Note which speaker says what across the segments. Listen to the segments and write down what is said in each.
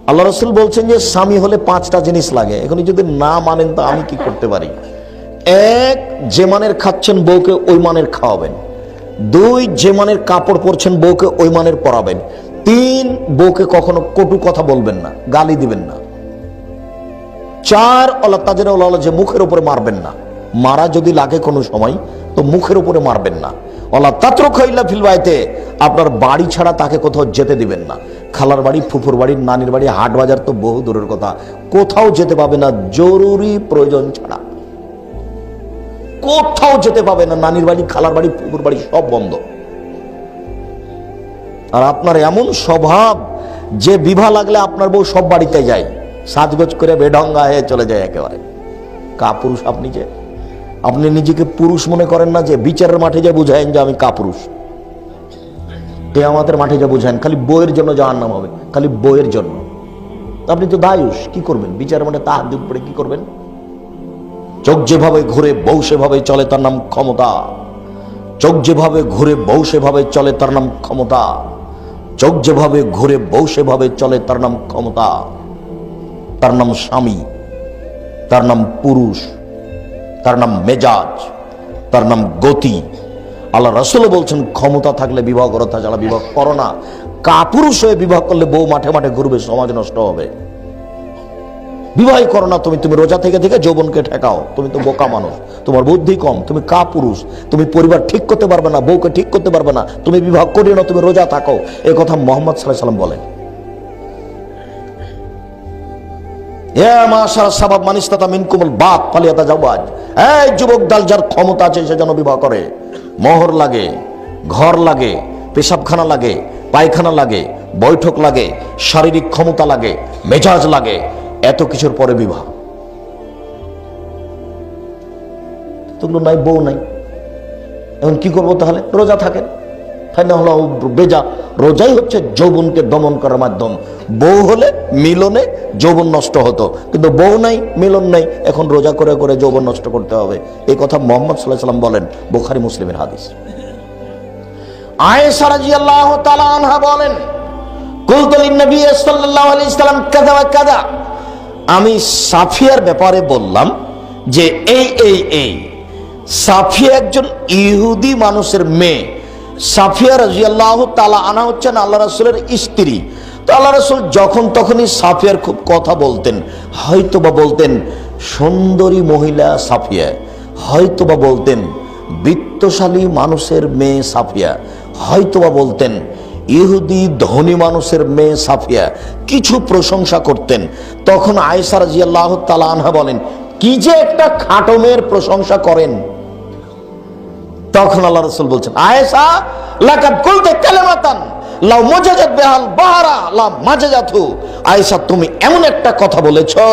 Speaker 1: আল্লাহ রাসূল বলছেন যে স্বামী হলে 5টা জিনিস লাগে। এখন যদি না মানেন তো আমি কি করতে পারি? 1, যে মানের খাচ্ছেন বউকে ওই মানের খাওয়াবেন। 2, যে মানের কাপড় পরছেন বউকে ওই মানের পরাবেন। 3, বউকে কখনো কটু কথা বলবেন না, গালি দিবেন না। 4, আল্লাহ তাজেরা ওলা, যে মুখের উপরে মারবেন না, মারা যদি লাগে কোনো সময় তো মুখের উপরে মারবেন না। আল্লাহ তাতরুকা ইল্লা ফিল বাইতে, আপনার বাড়ি ছাড়া তাকে কোথাও যেতে দিবেন না। খালার বাড়ি, ফুফুর বাড়ি, নানির বাড়ি, হাট বাজার তো বহু দূরের কথা, কোথাও যেতে পাবে না জরুরি প্রয়োজন ছাড়া। কোথাও যেতে পাবে না, নানির বাড়ি, খালার বাড়ি, ফুফুর বাড়ি সব বন্ধ। আর আপনার এমন স্বভাব যে বিবাহ লাগলে আপনার বউ সব বাড়িতে যায়, সাজগোজ করে বেঢঙ্গা হয়ে চলে যায় একেবারে। কাপুরুষ আপনি, যে আপনি নিজেকে পুরুষ মনে করেন না, যে বিচারের মাঠে যে বুঝায়েন যে আমি কাপুরুষ, কিয়ামতের মাঠে যে বুঝায়েন খালি বইয়ের জন্য জাহান্নাম হবে, খালি বইয়ের জন্য। আপনি তো দায়ুষ, কি করবেন বিচারের মাঠে? তাহাজ্জুদ পড়ে কি করবেন? চোখ যেভাবে ঘুরে বউ সেভাবে চলে, তার নাম ক্ষমতা। চোখ যেভাবে ঘুরে বউ সেভাবে চলে, তার নাম ক্ষমতা। চোখ যেভাবে ঘুরে বউ সেভাবে চলে, তার নাম ক্ষমতা। তার নাম স্বামী, তার নাম পুরুষ, তার নাম মেজাজ, তার নাম গতি। আল্লাহ রাসূল বলছেন ক্ষমতা থাকলে বিবাহ করো, তাছাড়া বিবাহ করো না। কাপুরুষ হয়ে বিবাহ করলে বউ মাঠে মাঠে ঘুরবে, সমাজ নষ্ট হবে। বিবাহ করো না তুমি, তুমি রোজা থেকে থেকে যৌবনকে ঠেকাও। তুমি তো বোকা মানুষ, তোমার বুদ্ধি কম, তুমি কাপুরুষ, তুমি পরিবার ঠিক করতে পারবে না, বউকে ঠিক করতে পারবে না, তুমি বিবাহ করিও না, তুমি রোজা থাকো। এই কথা মুহাম্মদ সাল্লাল্লাহু আলাইহি ওয়াসাল্লাম বলেন। এই যুবক দল, যার ক্ষমতা আছে সে যেন বিবাহ করে। মোহর লাগে, ঘর লাগে, পেশাবখানা লাগে, পায়খানা লাগে, বৈঠক লাগে, শারীরিক ক্ষমতা লাগে, মেজাজ লাগে, এত কিছুর পরে বিবাহ। তোগুলো নাই, বউ নাই, এখন কি করবো তাহলে? রোজা থাকেন, বেজা। রোজাই হচ্ছে যৌবনকে দমন করার মাধ্যম। বউ হলে মিলনে যৌবন নষ্ট হতো, কিন্তু বউ নাই, মিলন নাই, এখন রোজা করে করে যৌবন নষ্ট করতে হবে। এই কথা মুহাম্মদ সাল্লাল্লাহু আলাইহি ওয়াসাল্লাম বলেন, বুখারী মুসলিমের হাদিস। আয়েশা রাদিয়াল্লাহু তাআলা আনহা বলেন, কুলতু লিন-নবী সাল্লাল্লাহু আলাইহি ওয়াসাল্লাম কাযা ওয়া কাযা, আমি সাফিয়ার ব্যাপারে বললাম যে এই। সাফিয়া একজন ইহুদি মানুষের মেয়ে। সাফিয়া রাদিয়াল্লাহু তাআলা আনহা হচ্ছেন আল্লাহ রাসূলের স্ত্রী। তো আল্লাহ রাসূল যখন তখনই সাফিয়ার খুব কথা বলতেন। হয়তোবা বলতেন সুন্দরী মহিলা সাফিয়া, হয়তোবা বলতেন বিত্তশালী মানুষের মেয়ে সাফিয়া, হয়তোবা বলতেন ইহুদি ধনী মানুষের মেয়ে সাফিয়া, কিছু প্রশংসা করতেন। তখন আয়েশা রাদিয়াল্লাহু তাআলা আনহা বলেন, কি যে একটা খাটো মেয়ের প্রশংসা করেন। তখন আল্লাহ রাসূল বলছেন, আয়েশা লাকাদ কুলতা কালিমাতান লাউ মাজাজাত বিহাল বাহরা লা মাজাজাতু। আয়েশা, তুমি এমন একটা কথা বলেছো,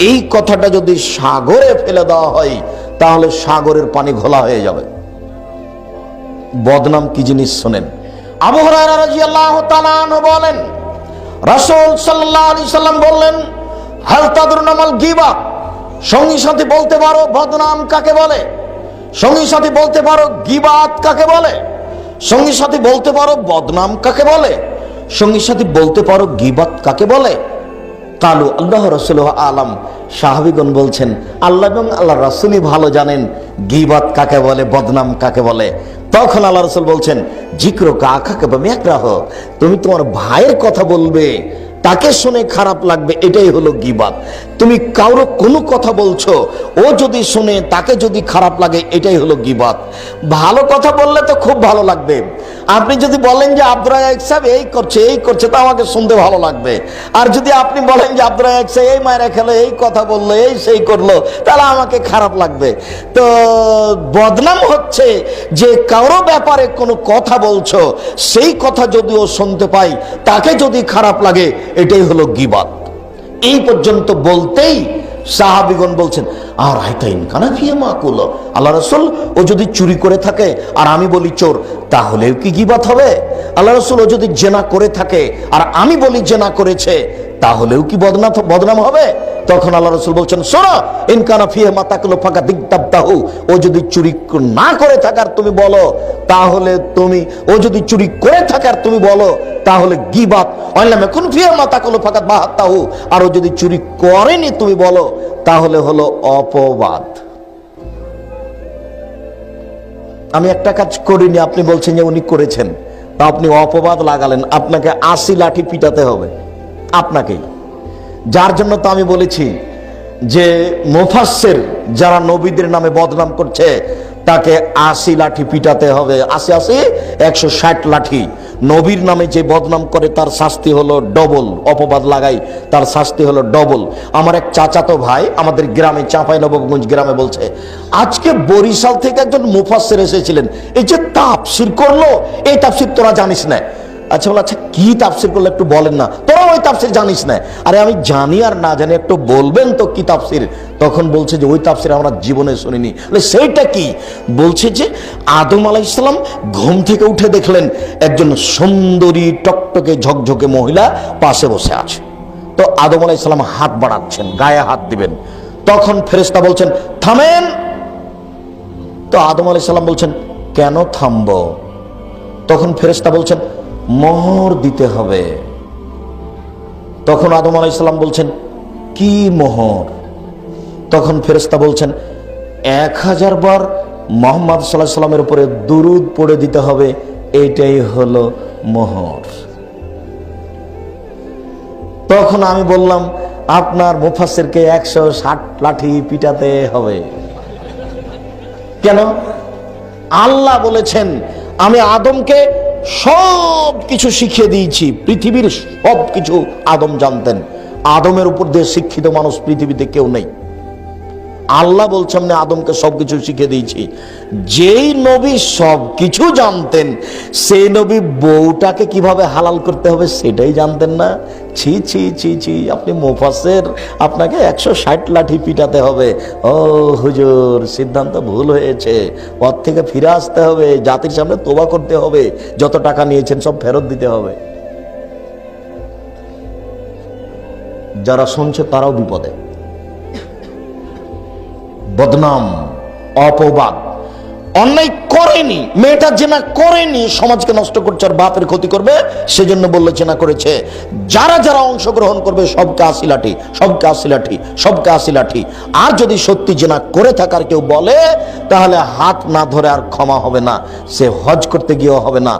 Speaker 1: এই কথাটা যদি সাগরে ফেলে দেওয়া হয় তাহলে সাগরের পানি ঘোলা হয়ে যাবে। বদনাম কি জিনিস শুনেন। আবু হুরায়রা রাদিয়াল্লাহু তাআলা আনহু বলেন, রাসূল সাল্লাল্লাহু আলাইহি সাল্লাম বললেন, হাল তাদরুনা মাল গীবা, সঙ্গী সাথী বলতে পারো বদনাম কাকে বলে? সঙ্গী সাথী বলতে পারো গীবাত কাকে বলে? সঙ্গী সাথী বলতে পারো বদনাম কাকে বলে? সঙ্গী সাথী বলতে পারো গীবাত কাকে বলে? কালু আল্লাহ রাসূলুহু আলাম, সাহাবীগণ বলছেন আল্লাহ এবং আল্লাহ রাসূলই ভালো জানেন গীবাত কাকে বলে, বদনাম কাকে বলে। তখন আল্লাহ রাসূল বলছেন, যিকরুকা আখাকা বিমাকরাহ, তুমি তোমার ভাইয়ের কথা বলবে, তাকে শুনে খারাপ লাগবে, এটাই হলো গীবাত। তুমি কারো কোনো কথা বলছো, ও যদি শুনে তাকে যদি খারাপ লাগে, এটাই হলো গীবাত। ভালো কথা বললে তো খুব ভালো লাগবে। আপনি যদি বলেন যে আব্দুর রাজ্জাক সাহেব এই করছে তো আমাকে শুনতে ভালো লাগবে। আর যদি আপনি বলেন যে আব্দুর রাজ্জাক সাহেব এই মায়েরা খেলো, এই কথা বললো, এই সেই করলো, তাহলে আমাকে খারাপ লাগবে। তো বদনাম হচ্ছে যে কারো ব্যাপারে কোনো কথা বলছো, সেই কথা যদি ও শুনতে পাই, তাকে যদি খারাপ লাগে, এটাই হলো গীবাত। এই পর্যন্ত বলতেই সাহাবীগণ বলছেন, আর আইতা ইনকানা ফিয়া মাকুল, আল্লাহ রাসূল ও যদি চুরি করে থাকে আর আমি বলি চোর, তাহলেও কি গীবাত হবে? আল্লাহ রাসূল ও যদি জেনা করে থাকে আর আমি বলি জেনা করেছে, তাহলেও কি বদনাম হবে? তখন আল্লাহ রাসূল বলছেন, শোনো, ইন কানা ফিহি মা তাকুলু ফাকাদিগতাবতাহু, ও যদি চুরি না করে থাকার তুমি বলো তাহলে তুমি, ও যদি চুরি করে থাকার তুমি বলো তাহলে গীবাত, ওয়াইলাম ইয়াকুন ফিহি মা তাকুলু ফাকাদ বাহাত্তাহু, আর ও যদি চুরি করেনি তুমি বলো তাহলে হলো অপবাদ। আমি একটা কাজ করিনি, আপনি বলছেন যে উনি করেছেন, তা আপনি অপবাদ লাগালেন, আপনাকে 80 লাঠি পিটাতে হবে আপনাকেই। যার জন্য তো আমি বলেছি যে মুফাসসির যারা নবীদের নামে বদনাম করছে তাকে 80 লাঠি পিটাতে হবে। 80 160 লাঠি। নবীর নামে যে বদনাম করে তার শাস্তি হলো ডবল, অপবাদ লাগাই তার শাস্তি হলো ডবল। আমার এক চাচাতো ভাই আমাদের গ্রামে, চাঁপাইনবাবগঞ্জ গ্রামে বলছে, আজকে বরিশাল থেকে একজন মুফাসসির এসেছিলেন, এই যে তাফসীর করলো, এই তাফসীর তোরা জানিস না। আচ্ছা বলে, আচ্ছা কি তাফসীর করলে একটু বলেন না, তোরা ওই তাফসীর জানিস না। আরে আমি জানি আর না জানি, একটু বলবেন তো কি তাফসীর? তখন বলছে যে ওই তাফসীর আমরা জীবনে শুনিনি। সেইটা কি? বলছে যে আদম আলাইহিস সালাম ঘুম থেকে উঠে দেখলেন একজন সুন্দরী টকটকে ঝকঝকে মহিলা পাশে বসে আছে। তো আদম আলাইহিস সালাম হাত বাড়াচ্ছেন, গায়ে হাত দিবেন, তখন ফেরেশতা বলছেন থামেন। তো আদম আলাইহিস সালাম বলছেন কেন থামবো? তখন ফেরেশতা বলছেন মোহর দিতে হবে। তখন আদম আলাইহিস সালাম বলছেন কি মোহর? তখন ফেরেশতা বলছেন 1000 বার মুহাম্মদ সাল্লাল্লাহু আলাইহি সাল্লামের উপরে দুরূদ পড়ে দিতে হবে, এইটাই হলো মোহর। তখন আমি বললাম আপনার মুফাসসিরকে 160 লাঠি পিটাতে হবে। কেন? আল্লাহ বলেছেন আমি আদমকে সব কিছু শিখিয়ে দিয়েছি, পৃথিবীর সব কিছু আদম জানতেন। আদমের উপর দিয়ে শিক্ষিত মানুষ পৃথিবীতে কেউ নেই। আল্লাহ বলছেন না আদমকে সবকিছু শিখিয়ে দিয়েছি। যেই নবী সবকিছু জানতেন সেই নবী বউটাকে কিভাবে হালাল করতে হবে সেটাই জানতেন না। ছি ছি ছি ছি, আপনি মুফাসসির, আপনাকে 160 লাঠি পিটাতে হবে। ও হুজুর, সিদ্ধান্ত ভুল হয়েছে, পথ থেকে ফিরে আসতে হবে, জাতির সামনে তওবা করতে হবে, যত টাকা নিয়েছেন সব ফেরত দিতে হবে। যারা শুনছে তারাও বিপদে। বদনাম, অপবাদ, অন্যায় করেনি, মেয়েটা জেনা করেনি, সমাজকে নষ্ট করছে আর বাপের ক্ষতি করবে, সেজন্য বললে জেনা করেছে। যারা যারা অংশগ্রহণ করবে সবকে 80 লাঠি, সবকে 80 লাঠি, সবকে 80 লাঠি। আর যদি সত্যি জেনা করে থাকার কেউ বলে তাহলে হাত না ধরে আর ক্ষমা হবে না, সে হজ করতে গিয়েও হবে না।